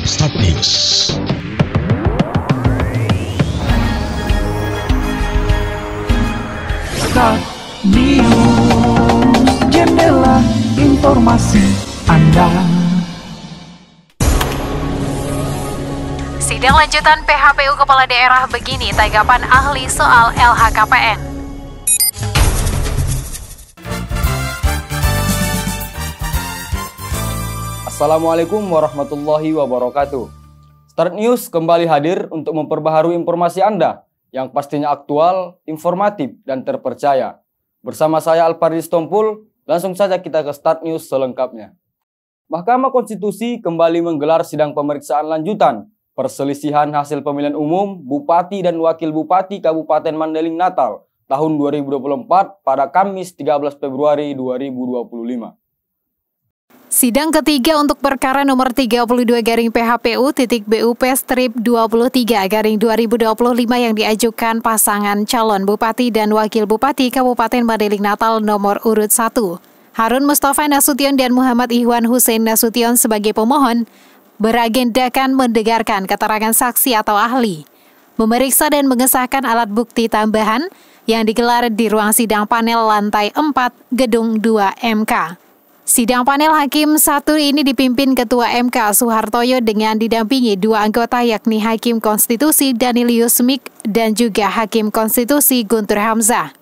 Start News. Start News, jendela informasi Anda. Sidang lanjutan PHPU Kepala Daerah begini tanggapan ahli soal LHKPN. Assalamualaikum warahmatullahi wabarakatuh. Start News kembali hadir untuk memperbaharui informasi Anda yang pastinya aktual, informatif, dan terpercaya. Bersama saya Alparidis Tompul, langsung saja kita ke Start News selengkapnya. Mahkamah Konstitusi kembali menggelar sidang pemeriksaan lanjutan perselisihan hasil pemilihan umum Bupati dan Wakil Bupati Kabupaten Mandailing Natal tahun 2024 pada Kamis 13 Februari 2025. Sidang ketiga untuk perkara nomor 32-BUP-23 yang diajukan pasangan calon Bupati dan Wakil Bupati Kabupaten Mandailing Natal nomor urut 1. Harun Mustafa Nasution dan Muhammad Ihwan Hussein Nasution sebagai pemohon beragendakan mendengarkan keterangan saksi atau ahli, memeriksa dan mengesahkan alat bukti tambahan yang digelar di ruang sidang panel lantai 4 Gedung 2 MK. Sidang panel Hakim 1 ini dipimpin Ketua MK Suhartoyo dengan didampingi dua anggota yakni Hakim Konstitusi Danilius Mik dan juga Hakim Konstitusi Guntur Hamzah.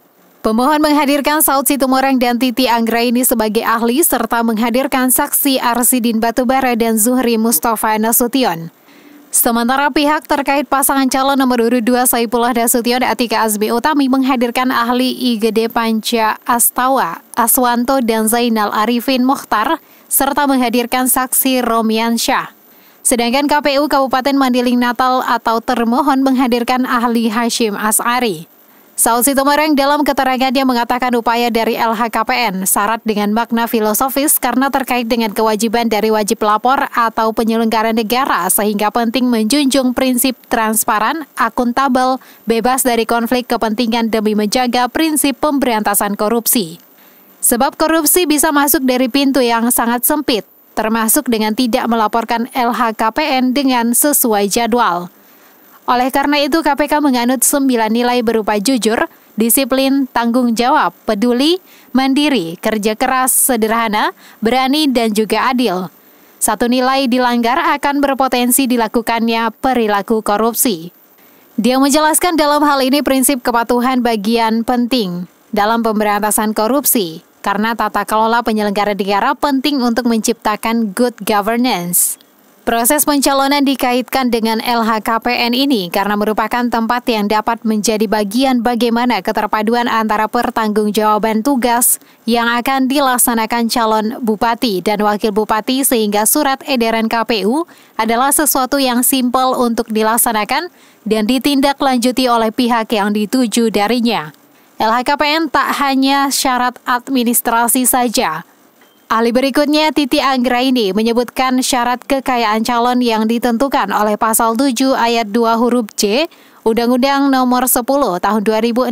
Pemohon menghadirkan Saud Situmorang dan Titi Anggraini sebagai ahli serta menghadirkan saksi Arsidin Batubara dan Zuhri Mustafa Nasution. Sementara pihak terkait pasangan calon nomor urut 2 Saifullah Nasution Atika Azmi Utami menghadirkan ahli IGD Panca Astawa, Aswanto dan Zainal Arifin Mokhtar serta menghadirkan saksi Romian Syah. Sedangkan KPU Kabupaten Mandailing Natal atau termohon menghadirkan ahli Hashim As'ari. Saud Situmorang dalam keterangannya mengatakan upaya dari LHKPN syarat dengan makna filosofis karena terkait dengan kewajiban dari wajib lapor atau penyelenggara negara sehingga penting menjunjung prinsip transparan, akuntabel, bebas dari konflik kepentingan demi menjaga prinsip pemberantasan korupsi. Sebab korupsi bisa masuk dari pintu yang sangat sempit, termasuk dengan tidak melaporkan LHKPN dengan sesuai jadwal. Oleh karena itu, KPK menganut 9 nilai berupa jujur, disiplin, tanggung jawab, peduli, mandiri, kerja keras, sederhana, berani, dan juga adil. Satu nilai dilanggar akan berpotensi dilakukannya perilaku korupsi. Dia menjelaskan dalam hal ini prinsip kepatuhan bagian penting dalam pemberantasan korupsi, karena tata kelola penyelenggara negara penting untuk menciptakan good governance. Proses pencalonan dikaitkan dengan LHKPN ini karena merupakan tempat yang dapat menjadi bagian bagaimana keterpaduan antara pertanggungjawaban tugas yang akan dilaksanakan calon bupati dan wakil bupati sehingga surat edaran KPU adalah sesuatu yang simpel untuk dilaksanakan dan ditindaklanjuti oleh pihak yang dituju darinya. LHKPN tak hanya syarat administrasi saja. Ahli berikutnya, Titi Anggraini, menyebutkan syarat kekayaan calon yang ditentukan oleh Pasal 7 Ayat 2 huruf C, Undang-Undang Nomor 10 Tahun 2016,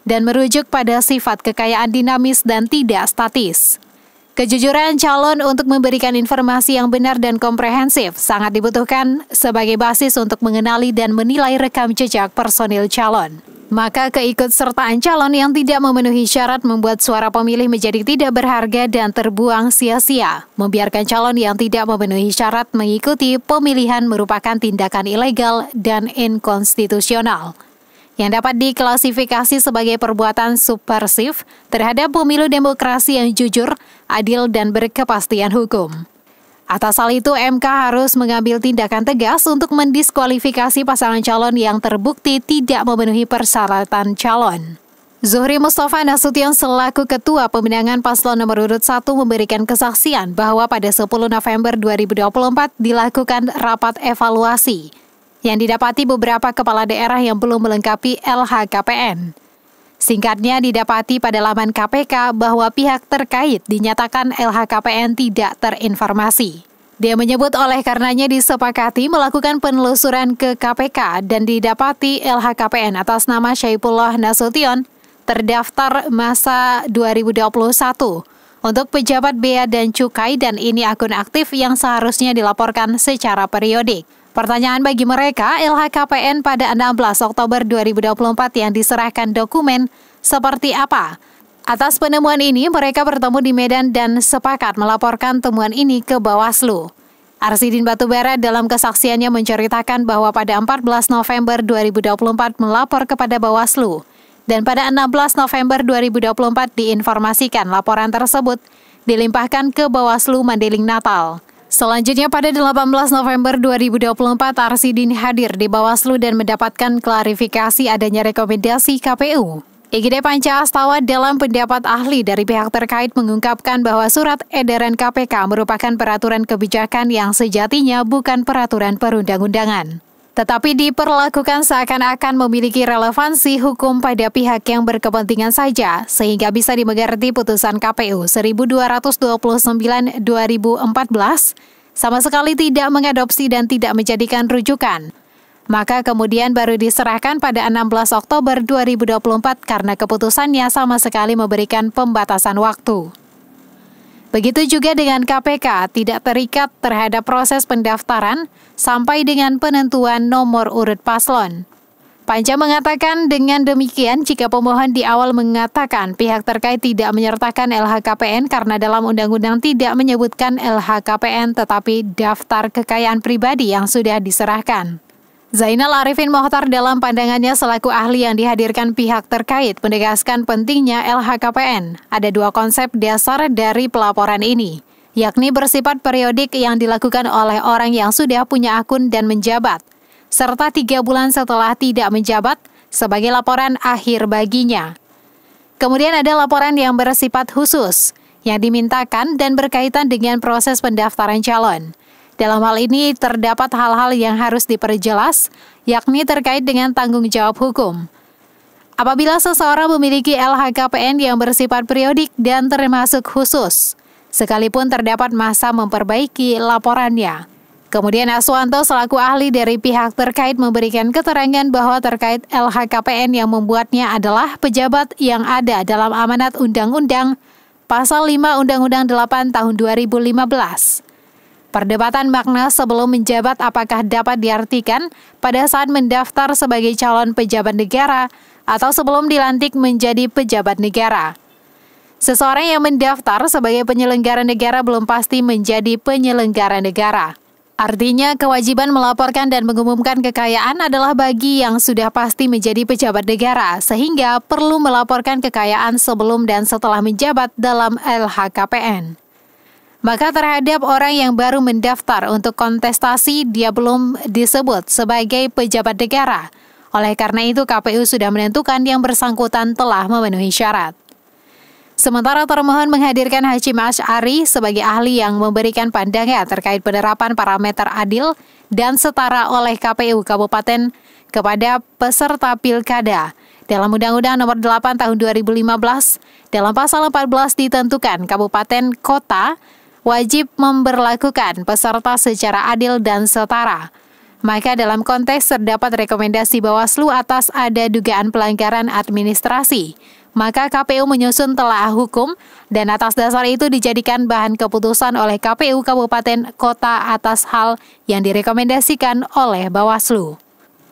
dan merujuk pada sifat kekayaan dinamis dan tidak statis. Kejujuran calon untuk memberikan informasi yang benar dan komprehensif sangat dibutuhkan sebagai basis untuk mengenali dan menilai rekam jejak personil calon. Maka keikutsertaan calon yang tidak memenuhi syarat membuat suara pemilih menjadi tidak berharga dan terbuang sia-sia. Membiarkan calon yang tidak memenuhi syarat mengikuti pemilihan merupakan tindakan ilegal dan inkonstitusional, yang dapat diklasifikasi sebagai perbuatan subversif terhadap pemilu demokrasi yang jujur, adil, dan berkepastian hukum. Atas hal itu, MK harus mengambil tindakan tegas untuk mendiskualifikasi pasangan calon yang terbukti tidak memenuhi persyaratan calon. Zuhri Mustafa Nasution selaku Ketua Pemenangan Paslon nomor urut 1 memberikan kesaksian bahwa pada 10 November 2024 dilakukan rapat evaluasi yang didapati beberapa kepala daerah yang belum melengkapi LHKPN. Singkatnya, didapati pada laman KPK bahwa pihak terkait dinyatakan LHKPN tidak terinformasi. Dia menyebut oleh karenanya disepakati melakukan penelusuran ke KPK dan didapati LHKPN atas nama Saifullah Nasution terdaftar masa 2021 untuk pejabat bea dan cukai dan ini akun aktif yang seharusnya dilaporkan secara periodik. Pertanyaan bagi mereka, LHKPN pada 16 Oktober 2024 yang diserahkan dokumen seperti apa? Atas penemuan ini, mereka bertemu di Medan dan sepakat melaporkan temuan ini ke Bawaslu. Arsidin Batubara dalam kesaksiannya menceritakan bahwa pada 14 November 2024 melapor kepada Bawaslu dan pada 16 November 2024 diinformasikan laporan tersebut dilimpahkan ke Bawaslu Mandailing Natal. Selanjutnya pada 18 November 2024 Arsidin hadir di Bawaslu dan mendapatkan klarifikasi adanya rekomendasi KPU. IGD Panca Astawa dalam pendapat ahli dari pihak terkait mengungkapkan bahwa surat edaran KPK merupakan peraturan kebijakan yang sejatinya bukan peraturan perundang-undangan, tetapi diperlakukan seakan-akan memiliki relevansi hukum pada pihak yang berkepentingan saja, sehingga bisa dimengerti putusan KPU 1229/2014 sama sekali tidak mengadopsi dan tidak menjadikan rujukan. Maka kemudian baru diserahkan pada 16 Oktober 2024 karena keputusannya sama sekali memberikan pembatasan waktu. Begitu juga dengan KPK, tidak terikat terhadap proses pendaftaran sampai dengan penentuan nomor urut paslon. Panca mengatakan dengan demikian jika pemohon di awal mengatakan pihak terkait tidak menyertakan LHKPN karena dalam undang-undang tidak menyebutkan LHKPN tetapi daftar kekayaan pribadi yang sudah diserahkan. Zainal Arifin Mohtar dalam pandangannya selaku ahli yang dihadirkan pihak terkait menegaskan pentingnya LHKPN. Ada dua konsep dasar dari pelaporan ini, yakni bersifat periodik yang dilakukan oleh orang yang sudah punya akun dan menjabat, serta 3 bulan setelah tidak menjabat sebagai laporan akhir baginya. Kemudian ada laporan yang bersifat khusus, yang dimintakan dan berkaitan dengan proses pendaftaran calon. Dalam hal ini terdapat hal-hal yang harus diperjelas, yakni terkait dengan tanggung jawab hukum. Apabila seseorang memiliki LHKPN yang bersifat periodik dan termasuk khusus, sekalipun terdapat masa memperbaiki laporannya. Kemudian Aswanto selaku ahli dari pihak terkait memberikan keterangan bahwa terkait LHKPN yang membuatnya adalah pejabat yang ada dalam amanat Undang-Undang Pasal 5 Undang-Undang 8 tahun 2015. Perdebatan makna sebelum menjabat apakah dapat diartikan pada saat mendaftar sebagai calon pejabat negara atau sebelum dilantik menjadi pejabat negara. Seseorang yang mendaftar sebagai penyelenggara negara belum pasti menjadi penyelenggara negara. Artinya, kewajiban melaporkan dan mengumumkan kekayaan adalah bagi yang sudah pasti menjadi pejabat negara, sehingga perlu melaporkan kekayaan sebelum dan setelah menjabat dalam LHKPN. Maka terhadap orang yang baru mendaftar untuk kontestasi, dia belum disebut sebagai pejabat negara. Oleh karena itu, KPU sudah menentukan yang bersangkutan telah memenuhi syarat. Sementara termohon menghadirkan Hashim Asy'ari sebagai ahli yang memberikan pandangan terkait penerapan parameter adil dan setara oleh KPU Kabupaten kepada peserta pilkada. Dalam Undang-Undang Nomor 8 Tahun 2015, dalam Pasal 14 ditentukan kabupaten kota wajib memberlakukan peserta secara adil dan setara. Maka dalam konteks terdapat rekomendasi Bawaslu atas ada dugaan pelanggaran administrasi, maka KPU menyusun telaah hukum dan atas dasar itu dijadikan bahan keputusan oleh KPU Kabupaten Kota atas hal yang direkomendasikan oleh Bawaslu.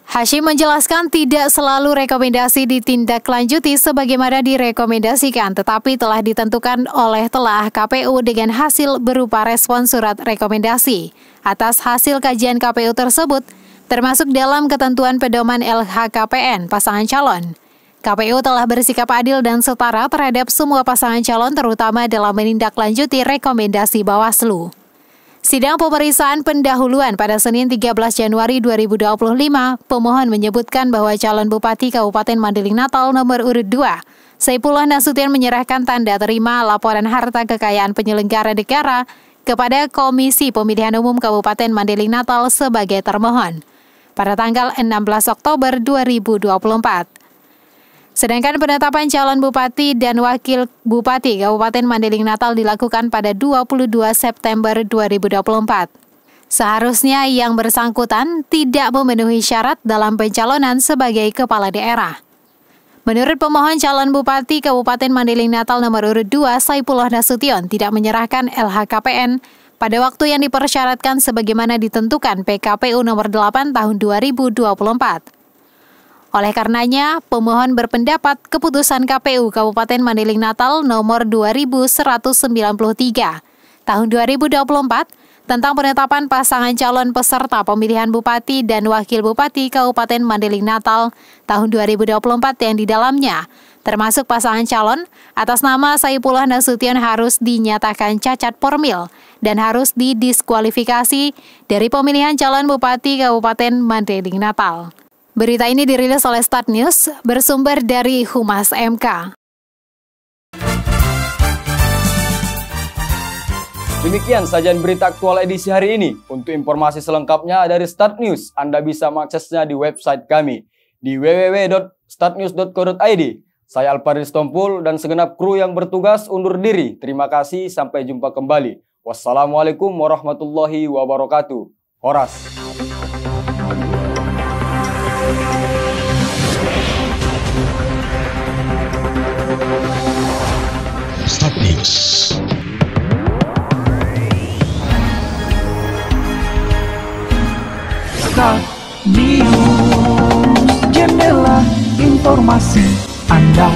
Hashim menjelaskan tidak selalu rekomendasi ditindaklanjuti sebagaimana direkomendasikan, tetapi telah ditentukan oleh telaah KPU dengan hasil berupa respon surat rekomendasi. Atas hasil kajian KPU tersebut, termasuk dalam ketentuan pedoman LHKPN pasangan calon. KPU telah bersikap adil dan setara terhadap semua pasangan calon, terutama dalam menindaklanjuti rekomendasi Bawaslu. Sidang pemeriksaan pendahuluan pada Senin 13 Januari 2025, pemohon menyebutkan bahwa calon Bupati Kabupaten Mandailing Natal nomor urut 2, Saipullah Nasution menyerahkan tanda terima laporan harta kekayaan penyelenggara negara kepada Komisi Pemilihan Umum Kabupaten Mandailing Natal sebagai termohon pada tanggal 16 Oktober 2024. Sedangkan penetapan calon Bupati dan Wakil Bupati Kabupaten Mandailing Natal dilakukan pada 22 September 2024. Seharusnya yang bersangkutan tidak memenuhi syarat dalam pencalonan sebagai kepala daerah. Menurut pemohon calon Bupati Kabupaten Mandailing Natal nomor urut 2, Saipullah Nasution tidak menyerahkan LHKPN pada waktu yang dipersyaratkan sebagaimana ditentukan PKPU nomor 8 tahun 2024. Oleh karenanya, pemohon berpendapat keputusan KPU Kabupaten Mandailing Natal nomor 2193 tahun 2024 tentang penetapan pasangan calon peserta pemilihan Bupati dan Wakil Bupati Kabupaten Mandailing Natal tahun 2024 yang di dalamnya, termasuk pasangan calon atas nama Saipullah Nasution harus dinyatakan cacat formil dan harus didiskualifikasi dari pemilihan calon Bupati Kabupaten Mandailing Natal. Berita ini dirilis oleh Start News, bersumber dari Humas MK. Demikian sajian berita aktual edisi hari ini. Untuk informasi selengkapnya dari Start News, Anda bisa mengaksesnya di website kami di www.startnews.co.id. Saya Alparis Tompul dan segenap kru yang bertugas undur diri. Terima kasih, sampai jumpa kembali. Wassalamualaikum warahmatullahi wabarakatuh. Horas. Start News. Start News, jendela informasi Anda.